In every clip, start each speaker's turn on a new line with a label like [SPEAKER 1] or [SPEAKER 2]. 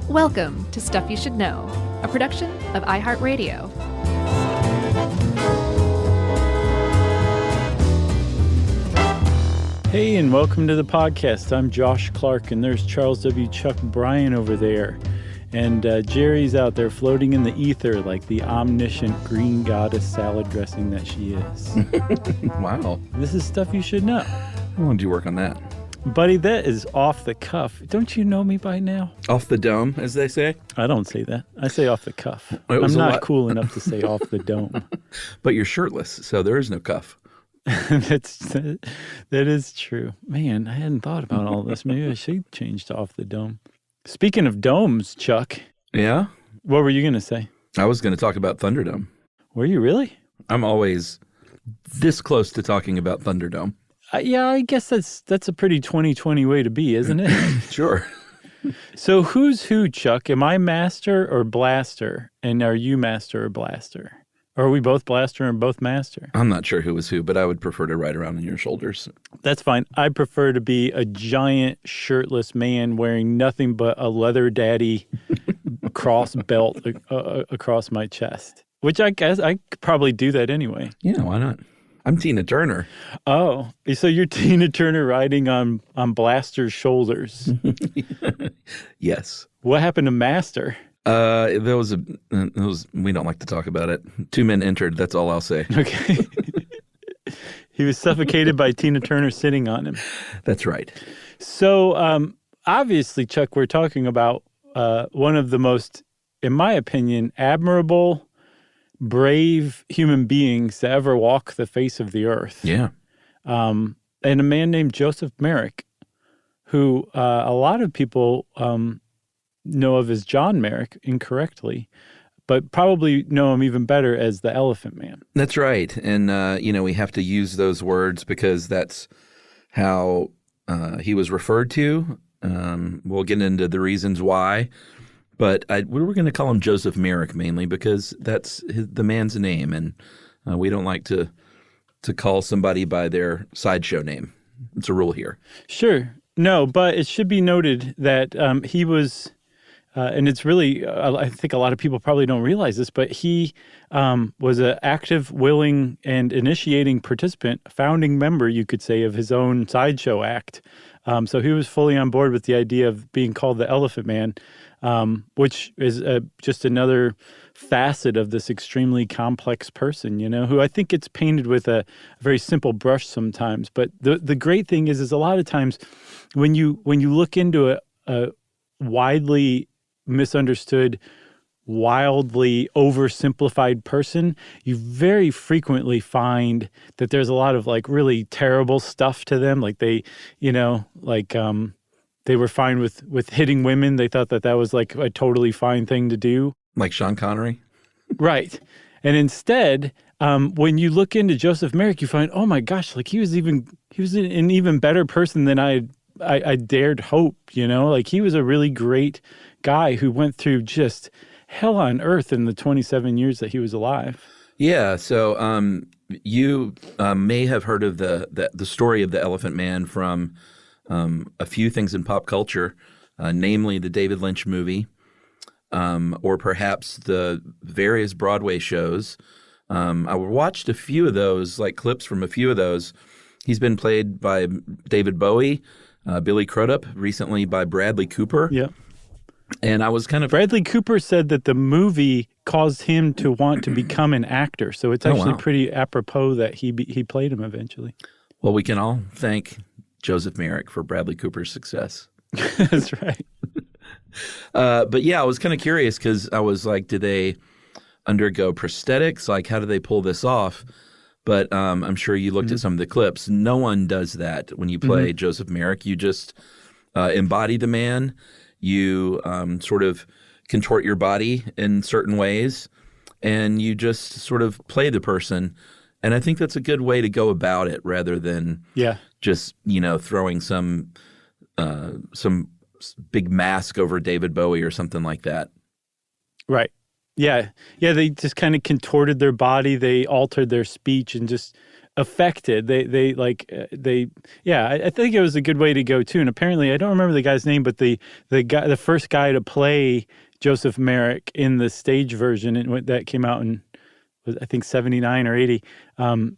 [SPEAKER 1] Welcome to Stuff You Should Know, a production of iHeartRadio.
[SPEAKER 2] Hey, and welcome to the podcast. I'm Josh Clark, and there's Charles W. Chuck Bryan over there. And Jerry's out there floating in the ether like the omniscient green goddess salad dressing that she is.
[SPEAKER 3] Wow.
[SPEAKER 2] This is Stuff You Should Know.
[SPEAKER 3] How long do you work on that?
[SPEAKER 2] Buddy, that is off the cuff. Don't you know me by now?
[SPEAKER 3] Off the dome, as they say?
[SPEAKER 2] I don't say that. I say off the cuff. I'm not cool enough to say off the dome.
[SPEAKER 3] But you're shirtless, so there is no cuff.
[SPEAKER 2] That is true. Man, I hadn't thought about all this. Maybe I should change to off the dome. Speaking of domes, Chuck.
[SPEAKER 3] Yeah?
[SPEAKER 2] What were you going to say?
[SPEAKER 3] I was going to talk about Thunderdome.
[SPEAKER 2] Were you really?
[SPEAKER 3] I'm always this close to talking about Thunderdome.
[SPEAKER 2] Yeah, I guess that's a pretty 2020 way to be, isn't it?
[SPEAKER 3] Sure.
[SPEAKER 2] So who's who, Chuck? Am I master or blaster? And are you master or blaster? Or are we both blaster and both master?
[SPEAKER 3] I'm not sure who was who, but I would prefer to ride around on your shoulders.
[SPEAKER 2] That's fine. I prefer to be a giant shirtless man wearing nothing but a leather daddy cross belt across my chest, which I guess I could probably do that anyway.
[SPEAKER 3] Yeah, why not? I'm Tina Turner.
[SPEAKER 2] Oh, so you're Tina Turner riding on Blaster's shoulders.
[SPEAKER 3] Yes.
[SPEAKER 2] What happened to Master?
[SPEAKER 3] There was we don't like to talk about it. 2 men entered, that's all I'll say.
[SPEAKER 2] Okay. He was suffocated by Tina Turner sitting on him.
[SPEAKER 3] That's right.
[SPEAKER 2] So obviously, Chuck, we're talking about one of the most, in my opinion, admirable, brave human beings to ever walk the face of the earth.
[SPEAKER 3] Yeah.
[SPEAKER 2] And a man named Joseph Merrick, who a lot of people know of as John Merrick incorrectly, but probably know him even better as the Elephant Man.
[SPEAKER 3] That's right. And, we have to use those words because that's how he was referred to. We'll get into the reasons why. But we were going to call him Joseph Merrick mainly because that's the man's name. And we don't like to call somebody by their sideshow name. It's a rule here.
[SPEAKER 2] Sure. No, but it should be noted that he was... and it's really, I think a lot of people probably don't realize this, but he was an active, willing, and initiating participant, founding member, you could say, of his own sideshow act. So he was fully on board with the idea of being called the Elephant Man, which is just another facet of this extremely complex person, who I think gets painted with a very simple brush sometimes. But the great thing is a lot of times when you look into a widely misunderstood, wildly oversimplified person, you very frequently find that there's a lot of like really terrible stuff to them. Like they were fine with hitting women. They thought that was like a totally fine thing to do.
[SPEAKER 3] Like Sean Connery?
[SPEAKER 2] Right. And instead, when you look into Joseph Merrick, you find, oh my gosh, like he was an even better person than I dared hope, like he was a really great guy who went through just hell on earth in the 27 years that he was alive.
[SPEAKER 3] Yeah. So you may have heard of the story of the Elephant Man from a few things in pop culture, namely the David Lynch movie, or perhaps the various Broadway shows. I watched a few of those, like clips from a few of those. He's been played by David Bowie, Billy Crudup, recently by Bradley Cooper.
[SPEAKER 2] Yeah.
[SPEAKER 3] And I was kind of...
[SPEAKER 2] Bradley Cooper said that the movie caused him to want to become an actor. So it's actually pretty apropos that he played him eventually.
[SPEAKER 3] Well, we can all thank Joseph Merrick for Bradley Cooper's success.
[SPEAKER 2] That's right.
[SPEAKER 3] But yeah, I was kind of curious because I was like, do they undergo prosthetics? Like, how do they pull this off? But I'm sure you looked at some of the clips. No one does that when you play Joseph Merrick. You just embody the man. You sort of contort your body in certain ways, and you just sort of play the person. And I think that's a good way to go about it rather than just, throwing some big mask over David Bowie or something like that. Right.
[SPEAKER 2] Yeah. Yeah, they just kind of contorted their body. They altered their speech and just affected. I think it was a good way to go too. And apparently, I don't remember the guy's name, but the first guy to play Joseph Merrick in the stage version that came out in, I think, 79 or 80.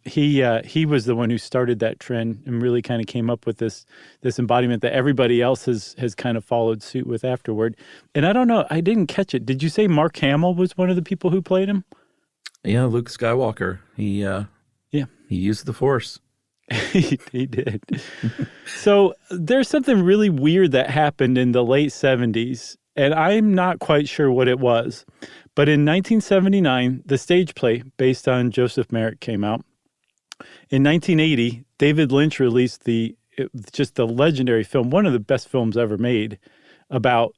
[SPEAKER 2] He was the one who started that trend and really kind of came up with this embodiment that everybody else has kind of followed suit with afterward. And I don't know, I didn't catch it. Did you say Mark Hamill was one of the people who played him?
[SPEAKER 3] Yeah, Luke Skywalker. He used the Force.
[SPEAKER 2] He did. So there's something really weird that happened in the late 70s, and I'm not quite sure what it was. But in 1979, the stage play based on Joseph Merrick came out. In 1980, David Lynch released just the legendary film, one of the best films ever made, about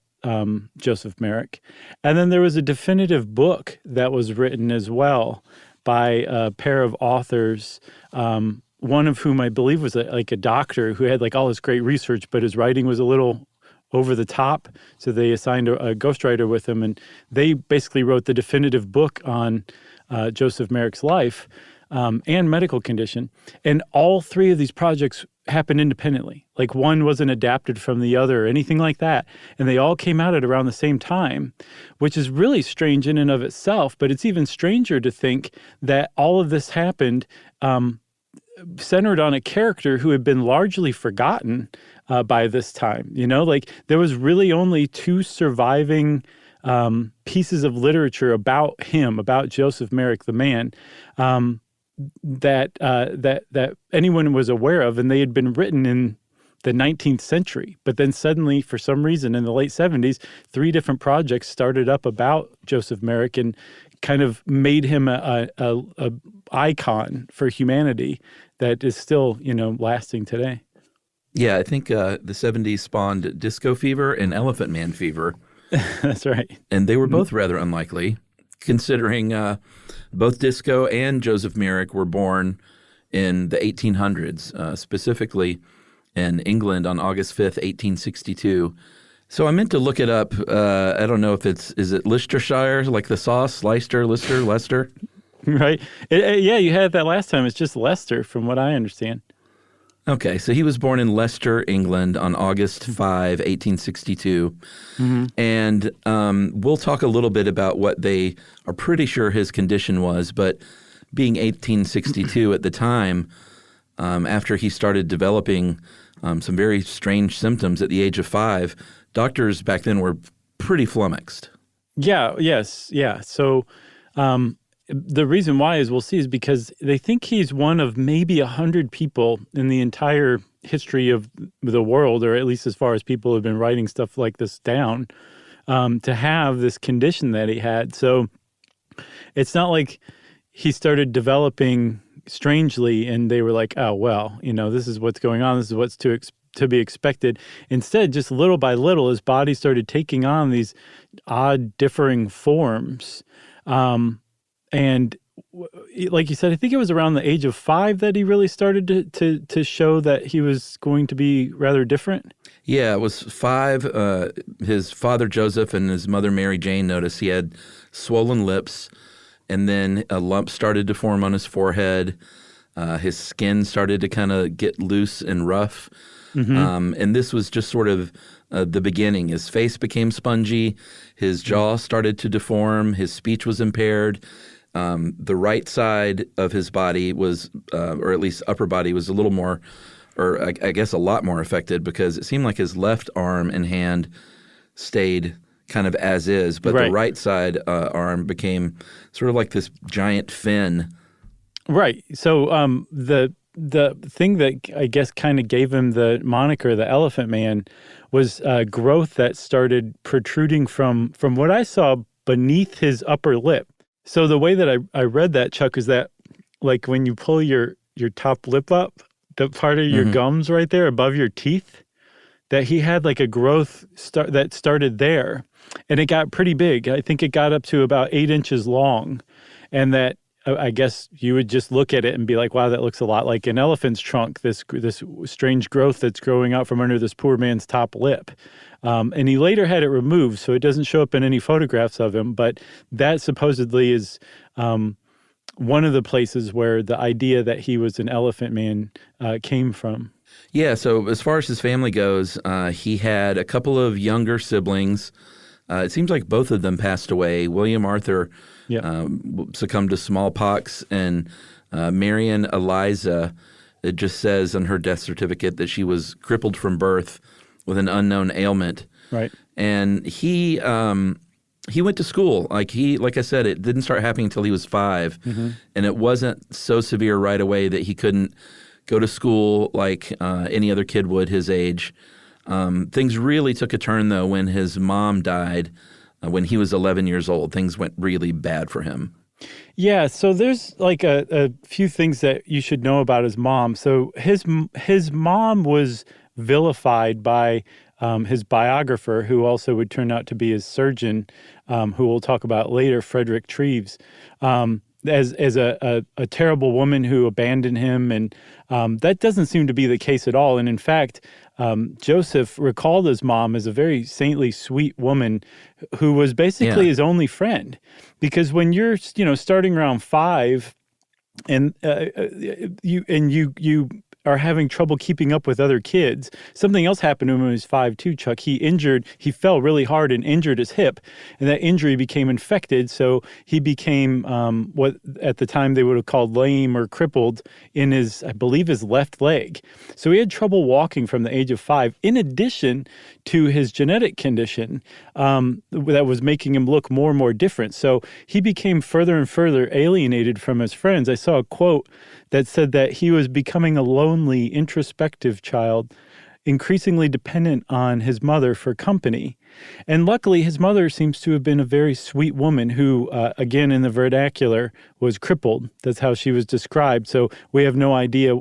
[SPEAKER 2] Joseph Merrick. And then there was a definitive book that was written as well by a pair of authors, one of whom I believe was a doctor who had all this great research, but his writing was a little over the top. So they assigned a ghostwriter with him, and they basically wrote the definitive book on Joseph Merrick's life and medical condition. And all three of these projects happened independently. One wasn't adapted from the other or anything like that. And they all came out at around the same time, which is really strange in and of itself. But it's even stranger to think that all of this happened centered on a character who had been largely forgotten by this time. There was really only two surviving pieces of literature about him, about Joseph Merrick, the man, that anyone was aware of, and they had been written in the 19th century. But then suddenly, for some reason, in the late 70s, three different projects started up about Joseph Merrick and kind of made him a icon for humanity that is still, lasting today.
[SPEAKER 3] Yeah, I think the 70s spawned disco fever and Elephant Man fever.
[SPEAKER 2] That's right.
[SPEAKER 3] And they were both rather unlikely, considering both disco and Joseph Merrick were born in the 1800s, specifically in England on August 5th, 1862. So I meant to look it up. I don't know if is it Leicestershire, like the sauce, Leicester, Leicester?
[SPEAKER 2] Right. Yeah, you had that last time. It's just Leicester, from what I understand.
[SPEAKER 3] Okay, so he was born in Leicester, England on August 5, 1862. Mm-hmm. And we'll talk a little bit about what they are pretty sure his condition was, but being 1862 at the time, after he started developing some very strange symptoms at the age of 5, doctors back then were pretty flummoxed. Yeah.
[SPEAKER 2] So the reason why, as we'll see, is because they think he's one of maybe 100 people in the entire history of the world, or at least as far as people have been writing stuff like this down, to have this condition that he had. So it's not like he started developing strangely and they were like, oh, well, this is what's going on. This is what's to be expected. Instead, just little by little, his body started taking on these odd, differing forms. And like you said, I think it was around the age of 5 that he really started to show that he was going to be rather different.
[SPEAKER 3] Yeah, it was 5. His father, Joseph, and his mother, Mary Jane, noticed he had swollen lips, and then a lump started to form on his forehead. His skin started to kind of get loose and rough. Mm-hmm. And this was just sort of the beginning. His face became spongy. His jaw started to deform. His speech was impaired. The right side of his body was, or at least upper body, was a little more, or I guess a lot more affected, because it seemed like his left arm and hand stayed kind of as is, but the right side arm became sort of like this giant fin.
[SPEAKER 2] Right. So the thing that I guess kind of gave him the moniker, the Elephant Man, was growth that started protruding from what I saw beneath his upper lip. So the way that I read that, Chuck, is that like when you pull your top lip up, the part of your gums right there above your teeth, that he had like a growth that started there, and it got pretty big. I think it got up to about 8 inches long, and that I guess you would just look at it and be like, wow, that looks a lot like an elephant's trunk, this strange growth that's growing out from under this poor man's top lip. And he later had it removed, so it doesn't show up in any photographs of him, but that supposedly is one of the places where the idea that he was an elephant man came from.
[SPEAKER 3] Yeah, so as far as his family goes, he had a couple of younger siblings. It seems like both of them passed away. William Arthur succumbed to smallpox, and Marion Eliza, it just says on her death certificate that she was crippled from birth with an unknown ailment.
[SPEAKER 2] Right.
[SPEAKER 3] And he went to school. Like I said, it didn't start happening until he was 5, and it wasn't so severe right away that he couldn't go to school like any other kid would his age. Things really took a turn, though, when his mom died when he was 11 years old. Things went really bad for him.
[SPEAKER 2] Yeah, so there's like a few things that you should know about his mom. So his mom was vilified by his biographer, who also would turn out to be his surgeon, who we'll talk about later, Frederick Treves, as a terrible woman who abandoned him. And that doesn't seem to be the case at all. And in fact, Joseph recalled his mom as a very saintly, sweet woman who was basically his only friend. Because when you're, starting around 5 and you are having trouble keeping up with other kids. Something else happened to him when he was 5 too, Chuck. He fell really hard and injured his hip, and that injury became infected, so he became what at the time they would have called lame or crippled in his left leg. So he had trouble walking from the age of 5, in addition to his genetic condition that was making him look more and more different. So he became further and further alienated from his friends. I saw a quote that said that he was becoming a lonely, introspective child, increasingly dependent on his mother for company. And luckily, his mother seems to have been a very sweet woman who, again, in the vernacular, was crippled. That's how she was described. So we have no idea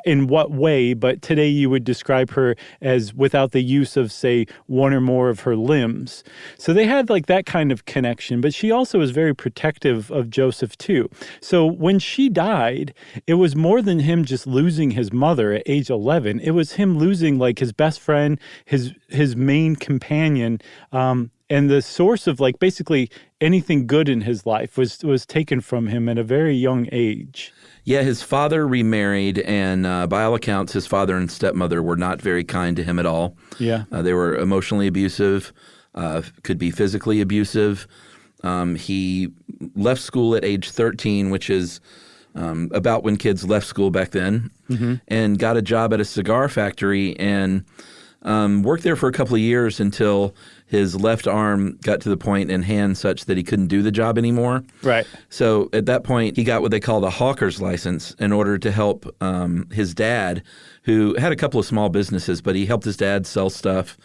[SPEAKER 2] in what way, but today you would describe her as without the use of, say, one or more of her limbs. So they had like that kind of connection, but she also was very protective of Joseph too. So when she died, it was more than him just losing his mother at age 11. It was him losing like his best friend, his main companion, and the source of like basically anything good in his life was taken from him at a very young age.
[SPEAKER 3] Yeah, his father remarried, and by all accounts, his father and stepmother were not very kind to him at all.
[SPEAKER 2] Yeah.
[SPEAKER 3] They were emotionally abusive, could be physically abusive. He left school at age 13, which is about when kids left school back then, and got a job at a cigar factory and worked there for a couple of years until his left arm got to the point and hand such that he couldn't do the job anymore.
[SPEAKER 2] Right.
[SPEAKER 3] So at that point, he got what they called a hawker's license in order to help his dad, who had a couple of small businesses, but he helped his dad sell stuff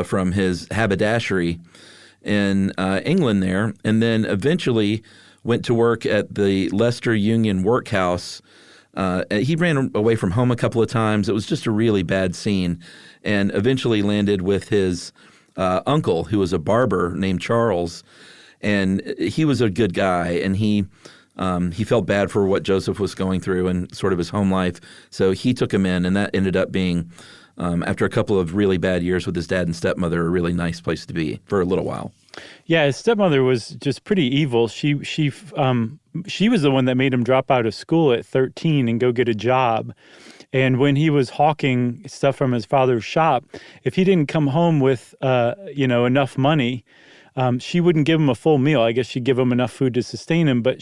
[SPEAKER 3] from his haberdashery in England there, and then eventually went to work at the Leicester Union Workhouse. He ran away from home a couple of times. It was just a really bad scene, and eventually landed with his uncle, who was a barber named Charles, and he was a good guy, and he felt bad for what Joseph was going through and sort of his home life, so he took him in, and that ended up being, after a couple of really bad years with his dad and stepmother, a really nice place to be for a little while.
[SPEAKER 2] Yeah, his stepmother was just pretty evil. She was the one that made him drop out of school at 13 and go get a job. And when he was hawking stuff from his father's shop, if he didn't come home with, enough money, she wouldn't give him a full meal. I guess she'd give him enough food to sustain him. But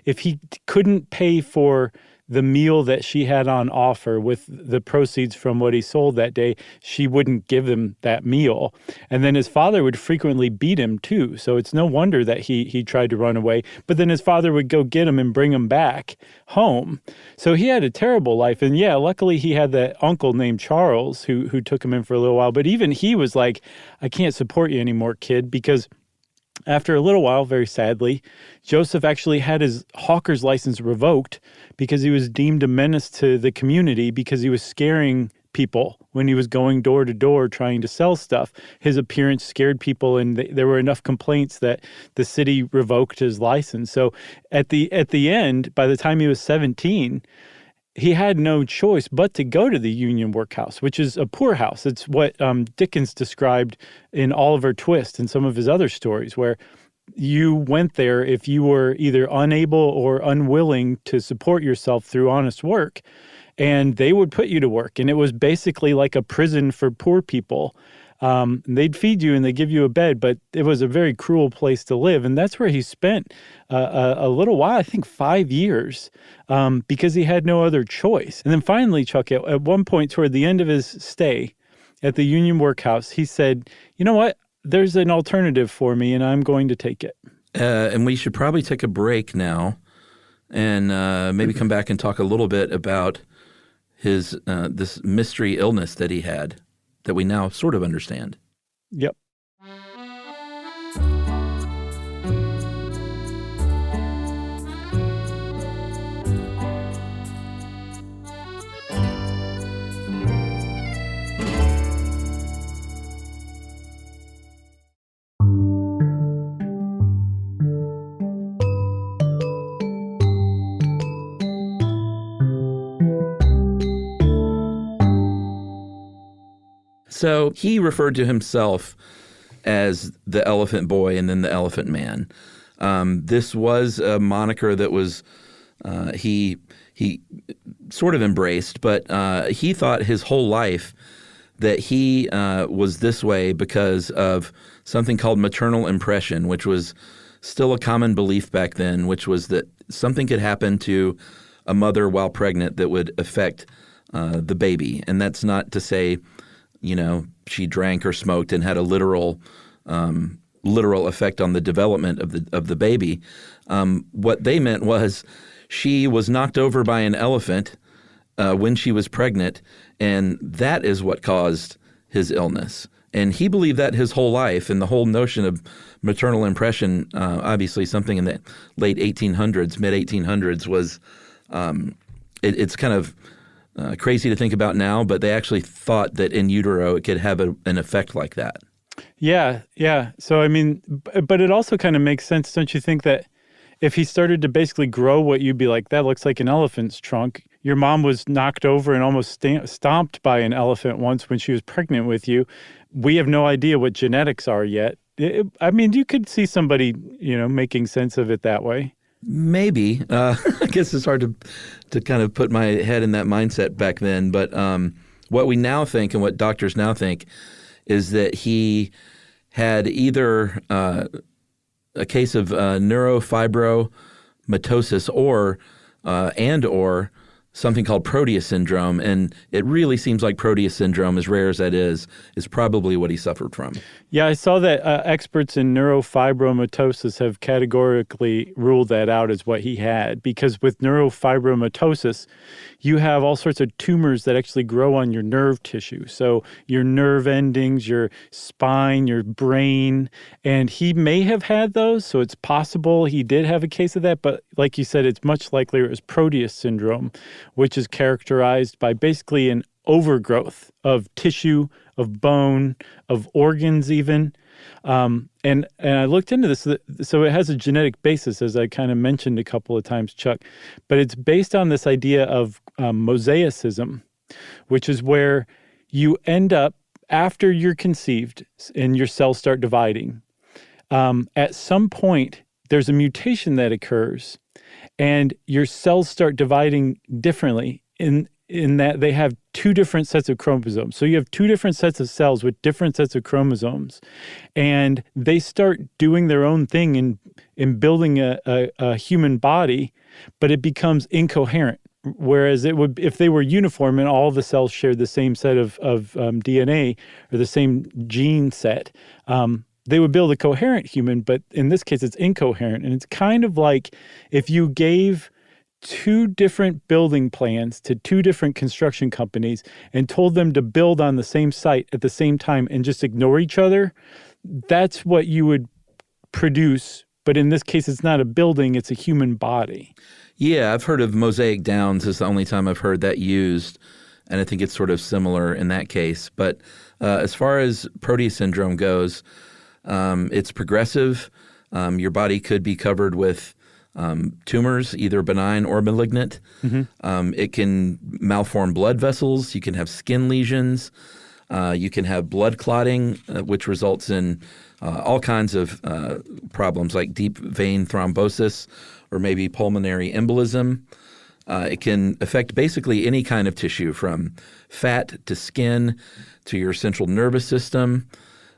[SPEAKER 2] if he couldn't pay for the meal that she had on offer with the proceeds from what he sold that day, she wouldn't give him that meal. And then his father would frequently beat him too. So it's no wonder that he tried to run away. But then his father would go get him and bring him back home. So he had a terrible life. And yeah, luckily he had that uncle named Charles who took him in for a little while. But even he was like, I can't support you anymore, kid, because after a little while, very sadly, Joseph actually had his hawker's license revoked because he was deemed a menace to the community because he was scaring people when he was going door to door trying to sell stuff. His appearance scared people, and there were enough complaints that the city revoked his license. So at the end, by the time he was 17, he had no choice but to go to the Union Workhouse, which is a poorhouse. It's what Dickens described in Oliver Twist and some of his other stories, where you went there if you were either unable or unwilling to support yourself through honest work. And they would put you to work. And it was basically like a prison for poor people. They'd feed you and they'd give you a bed, but it was a very cruel place to live. And that's where he spent a little while, I think 5 years, because he had no other choice. And then finally, Chuck, at one point toward the end of his stay at the Union Workhouse, he said, you know what? There's an alternative for me, and I'm going to take it.
[SPEAKER 3] And we should probably take a break now and maybe come back and talk a little bit about his this mystery illness that he had that we now sort of understand.
[SPEAKER 2] Yep.
[SPEAKER 3] So he referred to himself as the Elephant Boy and then the Elephant Man. This was a moniker that was he sort of embraced, but he thought his whole life that he was this way because of something called maternal impression, which was still a common belief back then, which was that something could happen to a mother while pregnant that would affect the baby. And that's not to say, you know, she drank or smoked and had a literal effect on the development of the baby. What they meant was she was knocked over by an elephant when she was pregnant, and that is what caused his illness. And he believed that his whole life, and the whole notion of maternal impression, obviously something in the late 1800s, mid-1800s, was it's kind of crazy to think about now, but they actually thought that in utero it could have an effect like that.
[SPEAKER 2] Yeah. So, I mean, but it also kind of makes sense, don't you think, that if he started to basically grow what you'd be like, that looks like an elephant's trunk. Your mom was knocked over and almost stomped by an elephant once when she was pregnant with you. We have no idea what genetics are yet. I mean, you could see somebody, you know, making sense of it that way.
[SPEAKER 3] Maybe. I guess it's hard to kind of put my head in that mindset back then. But what we now think and what doctors now think is that he had either a case of neurofibromatosis or something called Proteus Syndrome. And it really seems like Proteus Syndrome, as rare as that is probably what he suffered from.
[SPEAKER 2] Yeah, I saw that experts in neurofibromatosis have categorically ruled that out as what he had, because with neurofibromatosis, you have all sorts of tumors that actually grow on your nerve tissue. So your nerve endings, your spine, your brain, and he may have had those. So it's possible he did have a case of that. But like you said, it's much likelier it was Proteus Syndrome, which is characterized by basically an overgrowth of tissue, of bone, of organs even. And I looked into this. So it has a genetic basis, as I kind of mentioned a couple of times, Chuck. But it's based on this idea of mosaicism, which is where you end up, after you're conceived and your cells start dividing, at some point there's a mutation that occurs and your cells start dividing differently in that they have two different sets of chromosomes. So you have two different sets of cells with different sets of chromosomes, and they start doing their own thing in building a human body, but it becomes incoherent. Whereas it would, if they were uniform and all the cells shared the same set of DNA or the same gene set, they would build a coherent human, but in this case, it's incoherent. And it's kind of like if you gave two different building plans to two different construction companies and told them to build on the same site at the same time and just ignore each other, that's what you would produce. But in this case, it's not a building, it's a human body.
[SPEAKER 3] Yeah, I've heard of mosaic downs. It's the only time I've heard that used, and I think it's sort of similar in that case. But as far as Proteus syndrome goes, it's progressive. Your body could be covered with tumors, either benign or malignant. Mm-hmm. It can malform blood vessels. You can have skin lesions. You can have blood clotting, which results in all kinds of problems like deep vein thrombosis or maybe pulmonary embolism. It can affect basically any kind of tissue from fat to skin to your central nervous system.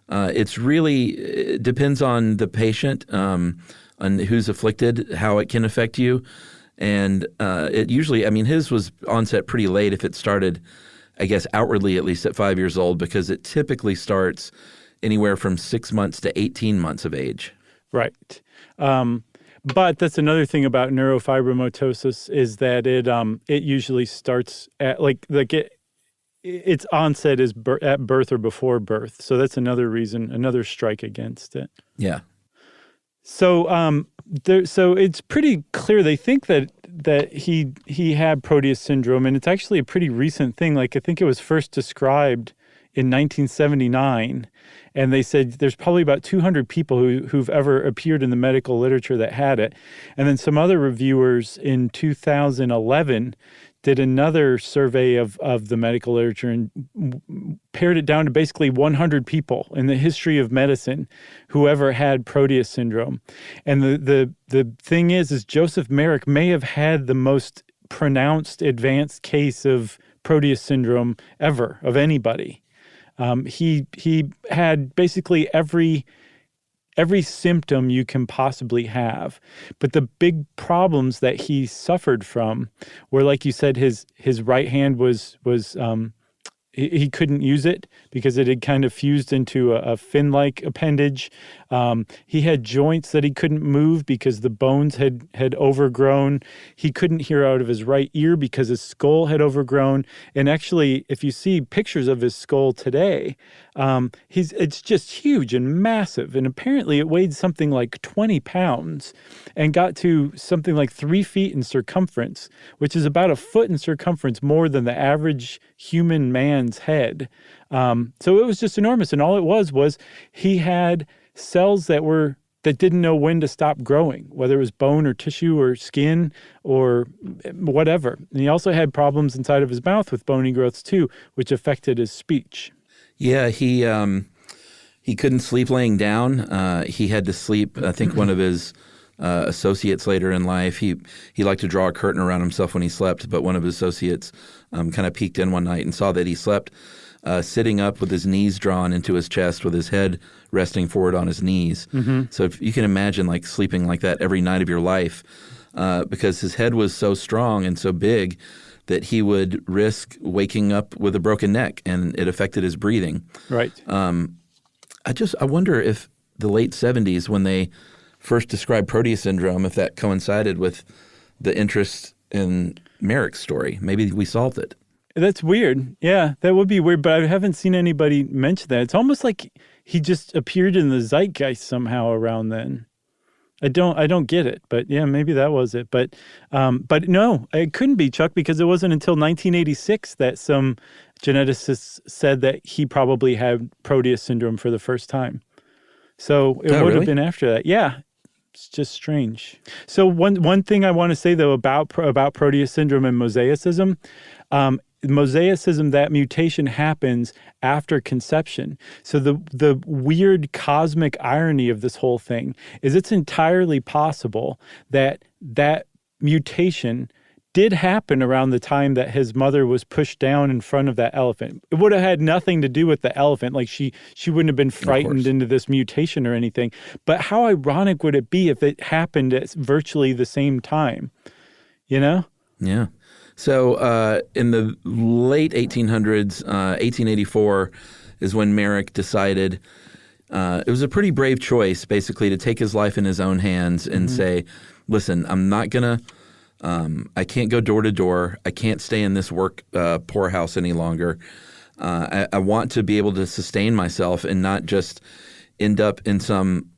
[SPEAKER 3] It depends on the patient, on who's afflicted, how it can affect you. And it usually, his was onset pretty late if it started, I guess, outwardly at least at 5 years old, because it typically starts anywhere from 6 months to 18 months of age. Right.
[SPEAKER 2] But that's another thing about neurofibromatosis is that it usually starts at its onset is at birth or before birth. So that's another reason, another strike against it.
[SPEAKER 3] Yeah.
[SPEAKER 2] So so it's pretty clear they think that he had Proteus syndrome, and it's actually a pretty recent thing. Like I think it was first described in 1979, and they said there's probably about 200 people who've ever appeared in the medical literature that had it. And then some other reviewers in 2011 did another survey of the medical literature and pared it down to basically 100 people in the history of medicine who ever had Proteus syndrome. And the thing is Joseph Merrick may have had the most pronounced advanced case of Proteus syndrome ever of anybody. He had basically every symptom you can possibly have. But the big problems that he suffered from were, like you said, his right hand was he couldn't use it because it had kind of fused into a fin-like appendage. He had joints that he couldn't move because the bones had overgrown. He couldn't hear out of his right ear because his skull had overgrown. And actually, if you see pictures of his skull today, it's just huge and massive. And apparently it weighed something like 20 pounds and got to something like 3 feet in circumference, which is about a foot in circumference more than the average human man's head. So it was just enormous. And all it was he had cells that didn't know when to stop growing, whether it was bone or tissue or skin or whatever. And he also had problems inside of his mouth with bony growths too, which affected his speech.
[SPEAKER 3] Yeah, he couldn't sleep laying down. He had to sleep. I think one of his associates later in life, he liked to draw a curtain around himself when he slept, but one of his associates kind of peeked in one night and saw that he slept sitting up with his knees drawn into his chest with his head resting forward on his knees. Mm-hmm. So if you can imagine like sleeping like that every night of your life, because his head was so strong and so big that he would risk waking up with a broken neck, and it affected his breathing.
[SPEAKER 2] Right.
[SPEAKER 3] I wonder if the late 70s, when they first described Proteus syndrome, if that coincided with the interest in Merrick's story. Maybe we solved it.
[SPEAKER 2] That's weird. Yeah, that would be weird, but I haven't seen anybody mention that. It's almost like he just appeared in the zeitgeist somehow around then. I don't get it, but yeah, maybe that was it. But no, it couldn't be, Chuck, because it wasn't until 1986 that some geneticists said that he probably had Proteus syndrome for the first time. So it would have been after that. Yeah, it's just strange. So one thing I want to say though about Proteus syndrome and mosaicism. Mosaicism, that mutation happens after conception. So the weird cosmic irony of this whole thing is it's entirely possible that mutation did happen around the time that his mother was pushed down in front of that elephant. It would have had nothing to do with the elephant. Like she wouldn't have been frightened into this mutation or anything. But how ironic would it be if it happened at virtually the same time? You know?
[SPEAKER 3] Yeah. So in the late 1800s, 1884 is when Merrick decided it was a pretty brave choice, basically, to take his life in his own hands and say, listen, I'm not going to I can't go door to door. I can't stay in this poorhouse any longer. I want to be able to sustain myself and not just end up in some,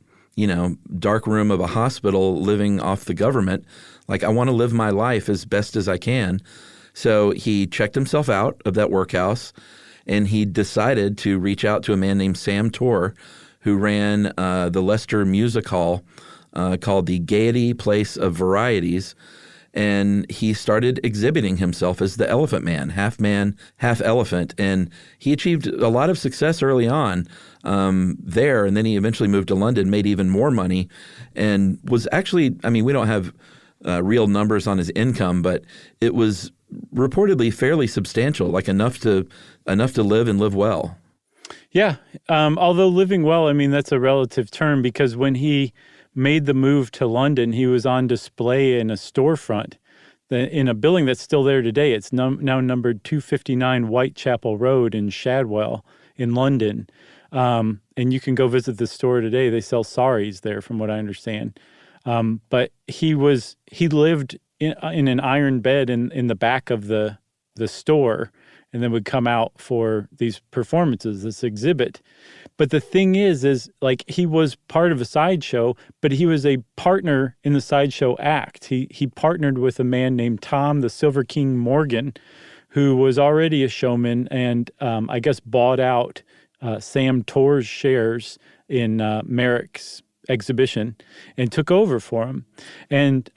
[SPEAKER 3] dark room of a hospital living off the government. Like, I want to live my life as best as I can. So he checked himself out of that workhouse, and he decided to reach out to a man named Sam Torr, who ran the Leicester Music Hall called the Gaiety Place of Varieties. and he started exhibiting himself as the Elephant Man, half elephant. And he achieved a lot of success early on there, and then he eventually moved to London, made even more money, and was actually, I mean, we don't have real numbers on his income, but it was reportedly fairly substantial, like enough to live and live well.
[SPEAKER 2] Yeah. Although living well, I mean, that's a relative term, because when he made the move to London, he was on display in a storefront in a building that's still there today. It's now numbered 259 Whitechapel Road in Shadwell in London. And you can go visit the store today. They sell saris there, from what I understand. But he lived in an iron bed in the back of the store, and then would come out for these performances, this exhibit. But the thing is like, he was part of a sideshow, but he was a partner in the sideshow act. He partnered with a man named Tom the Silver King Morgan, who was already a showman, and I guess bought out Sam Torr's shares in Merrick's exhibition and took over for him. And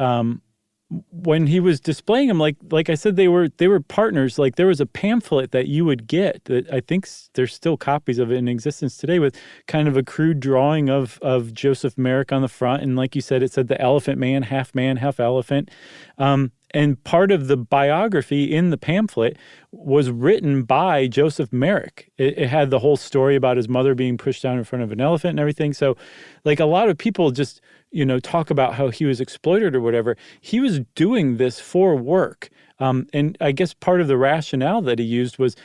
[SPEAKER 2] when he was displaying them, like I said, they were partners. Like, there was a pamphlet that you would get that I think there's still copies of it in existence today, with kind of a crude drawing of Joseph Merrick on the front. And like you said, it said the Elephant Man, half elephant. And part of the biography in the pamphlet was written by Joseph Merrick. It had the whole story about his mother being pushed down in front of an elephant and everything. So, like, a lot of people just, talk about how he was exploited or whatever. He was doing this for work. And I guess part of the rationale that he used was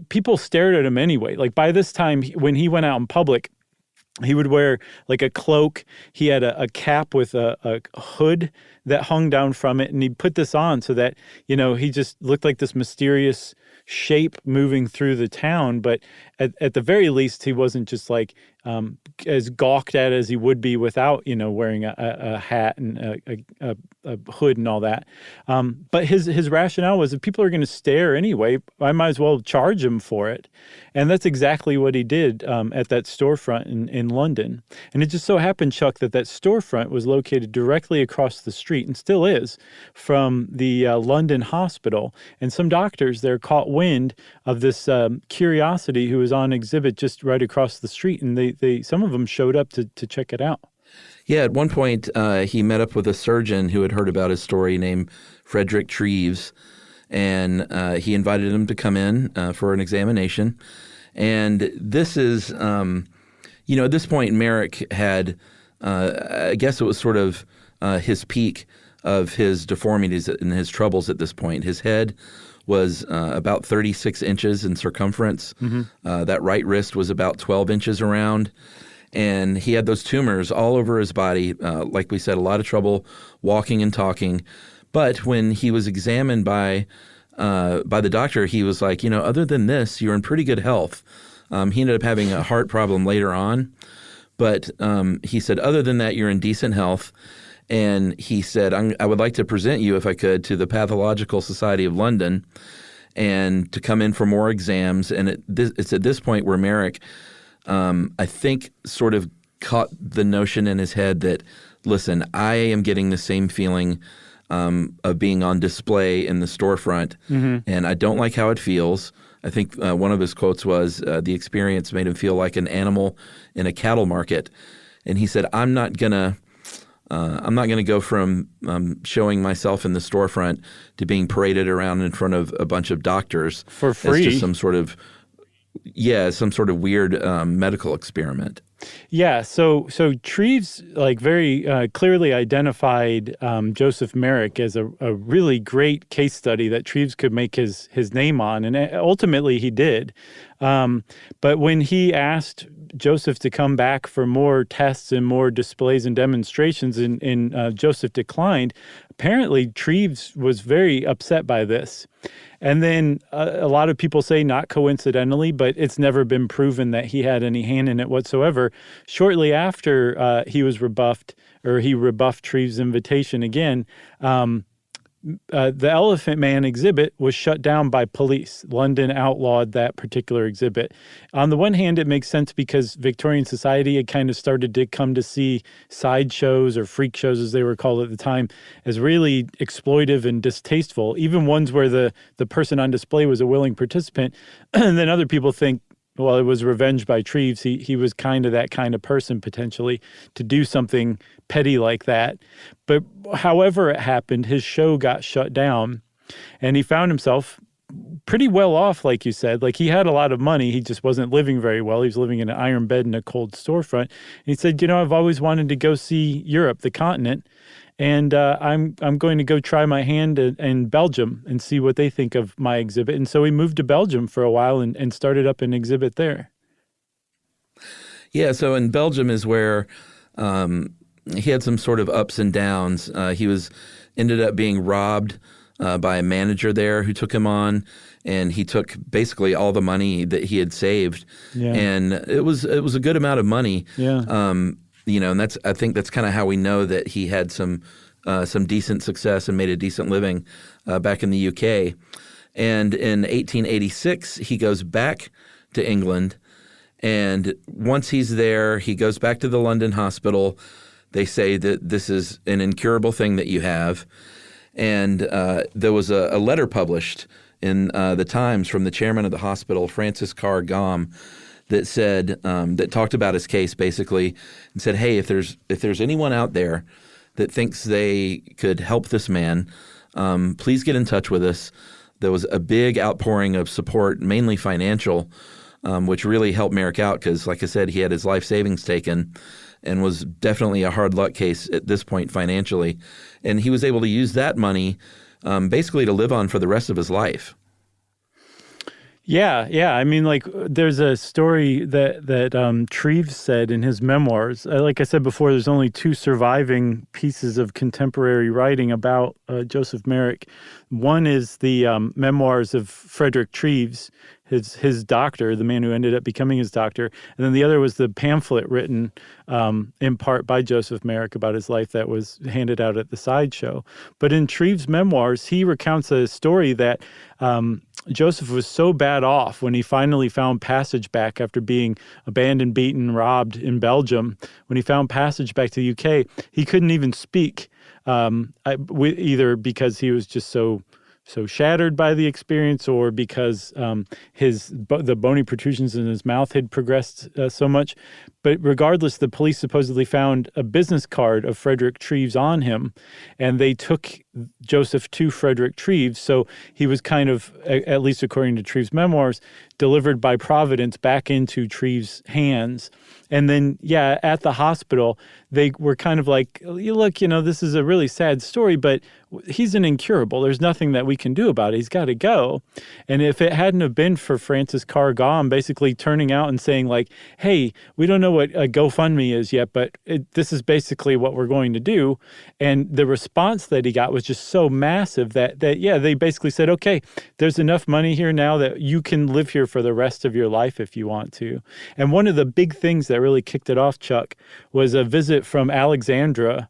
[SPEAKER 2] people stared at him anyway. Like, by this time, when he went out in public, he would wear like a cloak. He had a cap with a hood that hung down from it. And he'd put this on so that, he just looked like this mysterious shape moving through the town. But at the very least, he wasn't just like as gawked at as he would be without, wearing a hat and a hood and all that. But his rationale was, if people are going to stare anyway, I might as well charge them for it. And that's exactly what he did at that storefront in London. And it just so happened, Chuck, that storefront was located directly across the street, and still is, from the London hospital. And some doctors there caught wind of this curiosity who was on exhibit just right across the street, and they some of them showed up to check it out.
[SPEAKER 3] Yeah, at one point he met up with a surgeon who had heard about his story named Frederick Treves, and he invited him to come in for an examination. And this is, at this point, Merrick had, I guess it was sort of his peak of his deformities and his troubles at this point. His head was about 36 inches in circumference. Mm-hmm. That right wrist was about 12 inches around. And he had those tumors all over his body. Like we said, a lot of trouble walking and talking. But when he was examined by the doctor, he was like, other than this, you're in pretty good health. He ended up having a heart problem later on. But he said, other than that, you're in decent health. And he said, I would like to present you, if I could, to the Pathological Society of London and to come in for more exams. And it's at this point where Merrick, I think, sort of caught the notion in his head that, listen, I am getting the same feeling of being on display in the storefront, mm-hmm. and I don't like how it feels. I think one of his quotes was, the experience made him feel like an animal in a cattle market. And he said, I'm not gonna go from showing myself in the storefront to being paraded around in front of a bunch of doctors
[SPEAKER 2] for free.
[SPEAKER 3] It's just some sort of weird medical experiment.
[SPEAKER 2] Yeah, so Treves very clearly identified Joseph Merrick as a really great case study that Treves could make his name on, and ultimately he did. But when he asked Joseph to come back for more tests and more displays and demonstrations, and Joseph declined, apparently Treves was very upset by this. And then a lot of people say, not coincidentally, but it's never been proven that he had any hand in it whatsoever. Shortly after he was rebuffed, or he rebuffed Treves' invitation again, the Elephant Man exhibit was shut down by police. London outlawed that particular exhibit. On the one hand, it makes sense because Victorian society had kind of started to come to see sideshows or freak shows, as they were called at the time, as really exploitive and distasteful, even ones where the person on display was a willing participant. And then other people think, well, it was revenge by Treves. He was kind of that kind of person, potentially, to do something petty like that. But however it happened, his show got shut down, and he found himself pretty well off, like you said. Like, he had a lot of money. He just wasn't living very well. He was living in an iron bed in a cold storefront. And he said, I've always wanted to go see Europe, the continent, and I'm going to go try my hand in Belgium and see what they think of my exhibit. And so he moved to Belgium for a while and started up an exhibit there.
[SPEAKER 3] Yeah, so in Belgium is where he had some sort of ups and downs. He ended up being robbed by a manager there who took him on, and he took basically all the money that he had saved. Yeah. And it was a good amount of money.
[SPEAKER 2] Yeah.
[SPEAKER 3] And I think that's kind of how we know that he had some decent success and made a decent living back in the UK. And in 1886, he goes back to England, and once he's there, he goes back to the London hospital. They say that this is an incurable thing that you have, and there was a letter published in the Times from the chairman of the hospital, Francis Carr Gom, that said that talked about his case basically and said, hey, if there's anyone out there that thinks they could help this man, please get in touch with us. There was a big outpouring of support, mainly financial, which really helped Merrick out because, like I said, he had his life savings taken and was definitely a hard luck case at this point financially. And he was able to use that money basically to live on for the rest of his life.
[SPEAKER 2] Yeah. I mean, like, there's a story that Treves said in his memoirs. Like I said before, there's only 2 surviving pieces of contemporary writing about Joseph Merrick. One is the memoirs of Frederick Treves, his doctor, the man who ended up becoming his doctor. And then the other was the pamphlet written in part by Joseph Merrick about his life that was handed out at the sideshow. But in Treves' memoirs, he recounts a story that Joseph was so bad off when he finally found passage back after being abandoned, beaten, robbed in Belgium. When he found passage back to the UK, he couldn't even speak, either because he was just so shattered by the experience, or because the bony protrusions in his mouth had progressed so much. But regardless, the police supposedly found a business card of Frederick Treves on him, and they took Joseph to Frederick Treves. So he was kind of, at least according to Treves' memoirs, delivered by Providence back into Treves' hands. And then, at the hospital, they were kind of like, look, this is a really sad story, but he's an incurable. There's nothing that we can do about it. He's got to go. And if it hadn't have been for Francis Carr Gom basically turning out and saying, like, hey, we don't know what a GoFundMe is yet, but this is basically what we're going to do. And the response that he got was just so massive that they basically said, okay, there's enough money here now that you can live here for the rest of your life if you want to. And one of the big things that really kicked it off, Chuck, was a visit from Alexandra,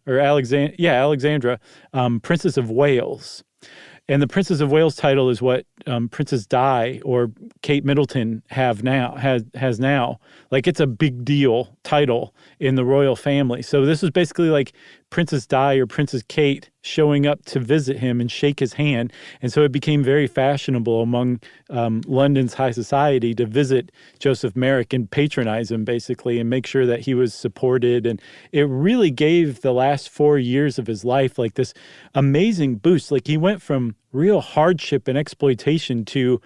[SPEAKER 2] Princess of Wales. And the Princess of Wales title is what Princess Di or Kate Middleton has now. Like, it's a big deal title in the royal family. So this was basically like Princess Di or Princess Kate showing up to visit him and shake his hand. And so it became very fashionable among London's high society to visit Joseph Merrick and patronize him, basically, and make sure that he was supported. And it really gave the last 4 years of his life like this amazing boost. Like, he went from real hardship and exploitation to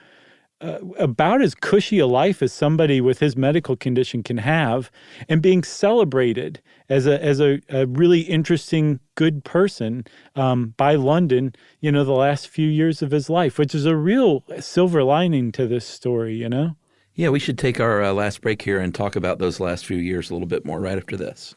[SPEAKER 2] about as cushy a life as somebody with his medical condition can have, and being celebrated as a really interesting, good person by London, the last few years of his life, which is a real silver lining to this story,
[SPEAKER 3] Yeah, we should take our last break here and talk about those last few years a little bit more right after this.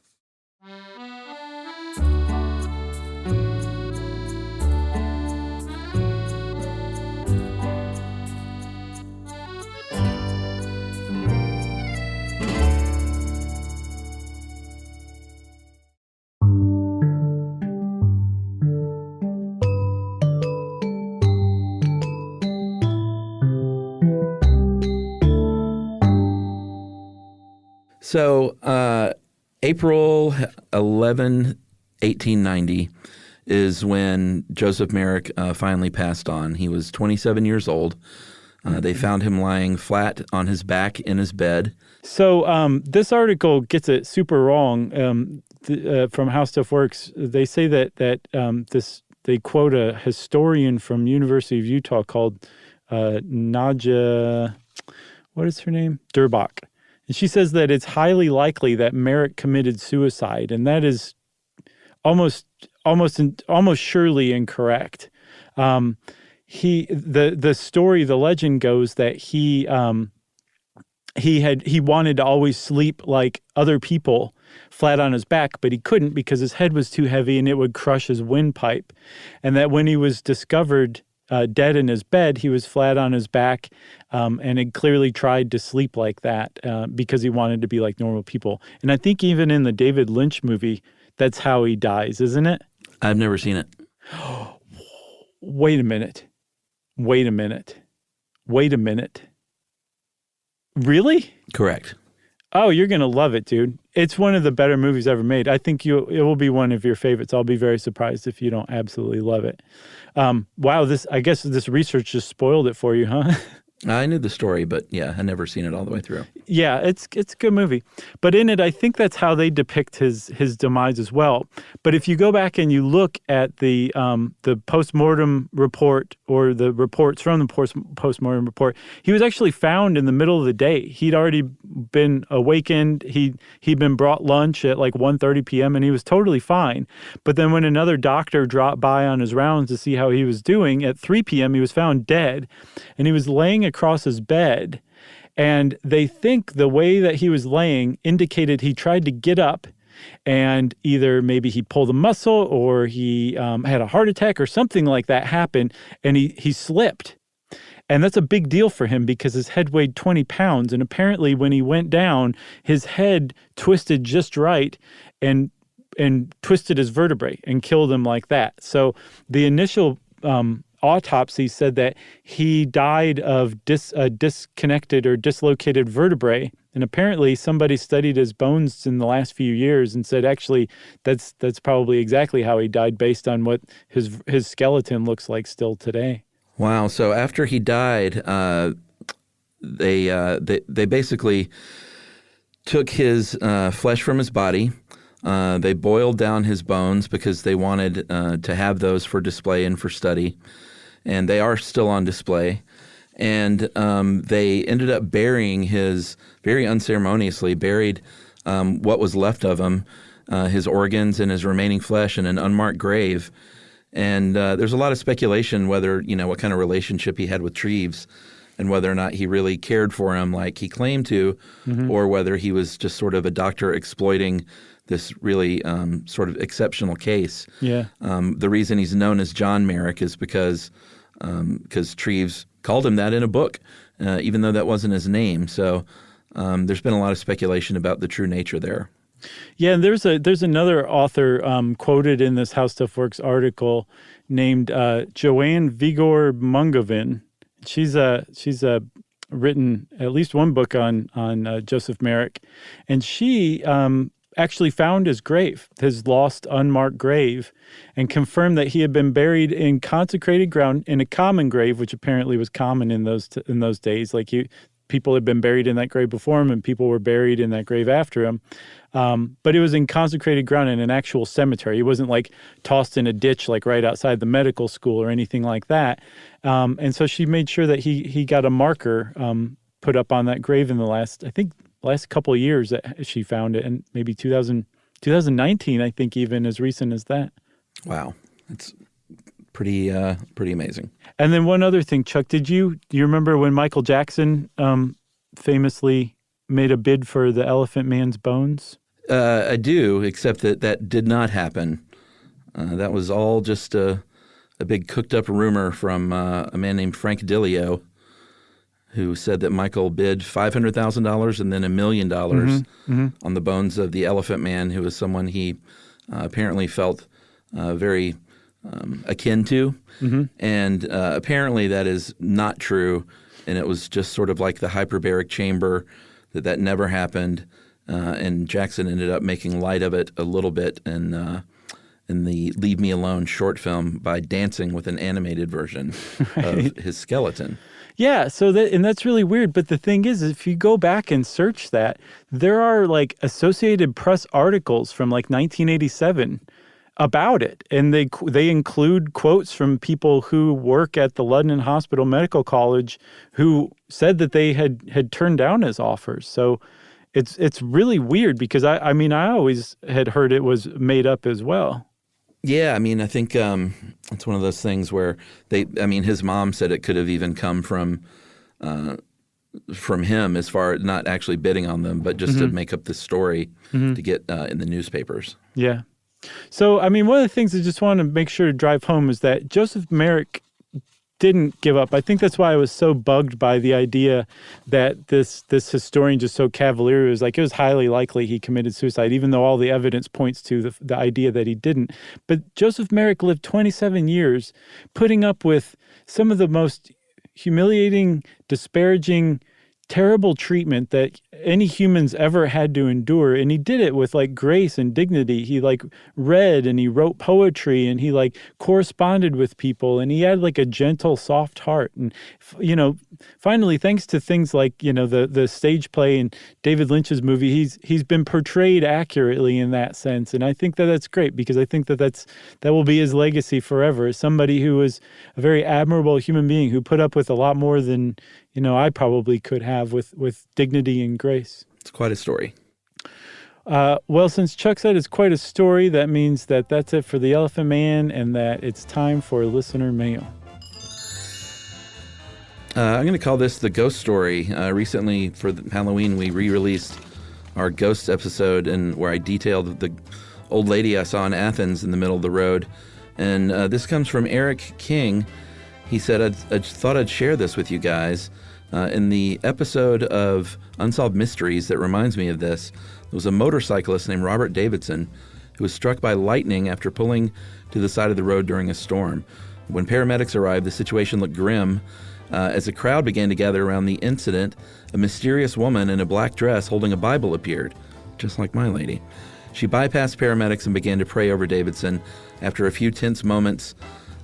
[SPEAKER 3] So April 11, 1890 is when Joseph Merrick finally passed on. He was 27 years old. They found him lying flat on his back in his bed.
[SPEAKER 2] So this article gets it super wrong. From How Stuff Works, they say that they quote a historian from University of Utah called Nadja, what is her name? Durbach. And she says that it's highly likely that Merrick committed suicide, and that is almost surely incorrect. The story, the legend goes that he wanted to always sleep like other people, flat on his back, but he couldn't because his head was too heavy and it would crush his windpipe. And that when he was discovered dead in his bed, he was flat on his back and had clearly tried to sleep like that because he wanted to be like normal people. And I think even in the David Lynch movie, that's how he dies, isn't it?
[SPEAKER 3] I've never seen it.
[SPEAKER 2] Wait a minute. Really?
[SPEAKER 3] Correct.
[SPEAKER 2] Oh, you're going to love it, dude. It's one of the better movies ever made. I think it will be one of your favorites. I'll be very surprised if you don't absolutely love it. Wow, I guess this research just spoiled it for you, huh?
[SPEAKER 3] I knew the story, but yeah, I've never seen it all the way through.
[SPEAKER 2] Yeah, it's a good movie. But in it, I think that's how they depict his demise as well. But if you go back and you look at the postmortem report or the reports from the postmortem report, he was actually found in the middle of the day. He'd already been awakened. He'd been brought lunch at like 1:30 p.m. and he was totally fine. But then when another doctor dropped by on his rounds to see how he was doing, at 3 p.m. he was found dead, and he was laying across his bed. And they think the way that he was laying indicated he tried to get up, and either maybe he pulled a muscle or he had a heart attack or something like that happened, and he slipped. And that's a big deal for him because his head weighed 20 pounds. And apparently when he went down, his head twisted just right and twisted his vertebrae and killed him like that. So the initial autopsy said that he died of disconnected or dislocated vertebrae. And apparently somebody studied his bones in the last few years and said, actually, that's probably exactly how he died based on what his skeleton looks like still today.
[SPEAKER 3] Wow. So after he died, they basically took his flesh from his body. They boiled down his bones because they wanted to have those for display and for study. And they are still on display. And they ended up burying very unceremoniously, buried what was left of him, his organs and his remaining flesh in an unmarked grave. And there's a lot of speculation whether, what kind of relationship he had with Treves and whether or not he really cared for him like he claimed to, or whether he was just sort of a doctor exploiting this really sort of exceptional case.
[SPEAKER 2] Yeah.
[SPEAKER 3] The reason he's known as John Merrick is because Treves called him that in a book, even though that wasn't his name. So there's been a lot of speculation about the true nature there.
[SPEAKER 2] Yeah, and there's another author quoted in this How Stuff Works article named Joanne Vigor Mungovin. She's written at least one book on Joseph Merrick, and she actually found his grave, his lost unmarked grave, and confirmed that he had been buried in consecrated ground in a common grave, which apparently was common in those days. Like people had been buried in that grave before him, and people were buried in that grave after him. But it was in consecrated ground in an actual cemetery. He wasn't like tossed in a ditch like right outside the medical school or anything like that. And so she made sure that he got a marker put up on that grave in the last couple of years that she found it, and maybe 2019, I think, even as recent as that.
[SPEAKER 3] Wow. It's pretty amazing.
[SPEAKER 2] And then one other thing, Chuck, do you remember when Michael Jackson famously made a bid for the Elephant Man's bones?
[SPEAKER 3] I do, except that did not happen. That was all just a big cooked-up rumor from a man named Frank Dillio, who said that Michael bid $500,000 and then $1 million on the bones of the Elephant Man, who was someone he apparently felt very akin to. And apparently that is not true, and it was just sort of like the hyperbaric chamber, that never happened. and Jackson ended up making light of it a little bit in the Leave Me Alone short film by dancing with an animated version of his skeleton.
[SPEAKER 2] Yeah, so that's really weird. But the thing is, if you go back and search that, there are like Associated Press articles from like 1987 about it, and they include quotes from people who work at the London Hospital Medical College who said that they had turned down his offers. So it's really weird because I mean I always had heard it was made up as well.
[SPEAKER 3] Yeah, I mean, I think it's one of those things where his mom said it could have even come from him as far as not actually bidding on them, but just to make up this story to get in the newspapers.
[SPEAKER 2] Yeah. So, I mean, one of the things I just want to make sure to drive home is that Joseph Merrick didn't give up. I think that's why I was so bugged by the idea that this historian just so cavalier. It was highly likely he committed suicide, even though all the evidence points to the idea that he didn't. But Joseph Merrick lived 27 years putting up with some of the most humiliating, disparaging, terrible treatment that any humans ever had to endure. And he did it with like grace and dignity. He like read and he wrote poetry and he like corresponded with people and he had like a gentle, soft heart. And, finally, thanks to things like, the stage play and David Lynch's movie, he's been portrayed accurately in that sense. And I think that that's great because I think that will be his legacy forever, as somebody who was a very admirable human being who put up with a lot more than, I probably could have with dignity and grace.
[SPEAKER 3] It's quite a story.
[SPEAKER 2] Well, since Chuck said it's quite a story, that means that's it for the Elephant Man and that it's time for listener mail.
[SPEAKER 3] I'm going to call this the ghost story. Recently, for Halloween, we re-released our ghost episode where I detailed the old lady I saw in Athens in the middle of the road. And this comes from Eric King. He said, I thought I'd share this with you guys. In the episode of Unsolved Mysteries that reminds me of this, there was a motorcyclist named Robert Davidson who was struck by lightning after pulling to the side of the road during a storm. When paramedics arrived, the situation looked grim. As a crowd began to gather around the incident, a mysterious woman in a black dress holding a Bible appeared, just like my lady. She bypassed paramedics and began to pray over Davidson. After a few tense moments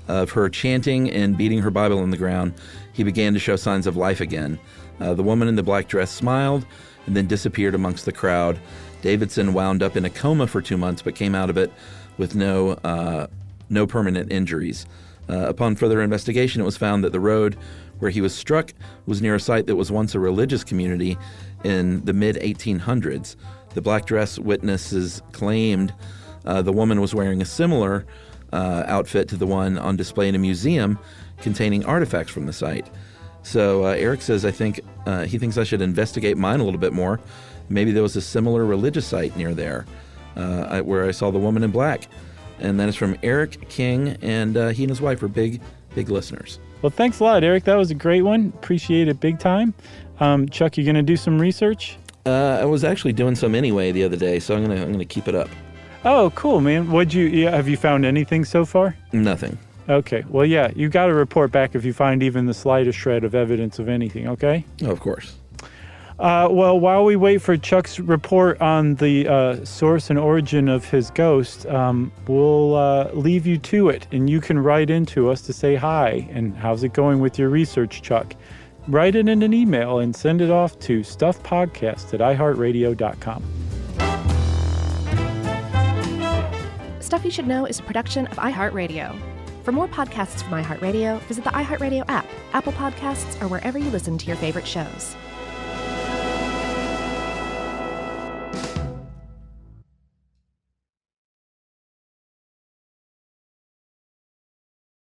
[SPEAKER 3] of her chanting and beating her Bible on the ground, he began to show signs of life again. The woman in the black dress smiled and then disappeared amongst the crowd. Davidson wound up in a coma for 2 months, but came out of it with no permanent injuries. Upon further investigation, it was found that the road where he was struck was near a site that was once a religious community in the mid-1800s. The black dress witnesses claimed the woman was wearing a similar outfit to the one on display in a museum containing artifacts from the site. So Eric says, he thinks I should investigate mine a little bit more. Maybe there was a similar religious site near there where I saw the woman in black. And that is from Eric King, and he and his wife are big listeners.
[SPEAKER 2] Well, thanks a lot, Eric. That was a great one. Appreciate it big time. Chuck, you going to do some research?
[SPEAKER 3] I was actually doing some anyway the other day, so I'm gonna keep it up.
[SPEAKER 2] Oh, cool, man. Have you found anything so far?
[SPEAKER 3] Nothing.
[SPEAKER 2] Okay. Well, yeah, you got to report back if you find even the slightest shred of evidence of anything, okay?
[SPEAKER 3] Oh, of course.
[SPEAKER 2] Well, while we wait for Chuck's report on the source and origin of his ghost, we'll leave you to it, and you can write into us to say hi and how's it going with your research, Chuck. Write it in an email and send it off to stuffpodcast@iheartradio.com.
[SPEAKER 1] Stuff You Should Know is a production of iHeartRadio. For more podcasts from iHeartRadio, visit the iHeartRadio app, Apple Podcasts, or wherever you listen to your favorite shows.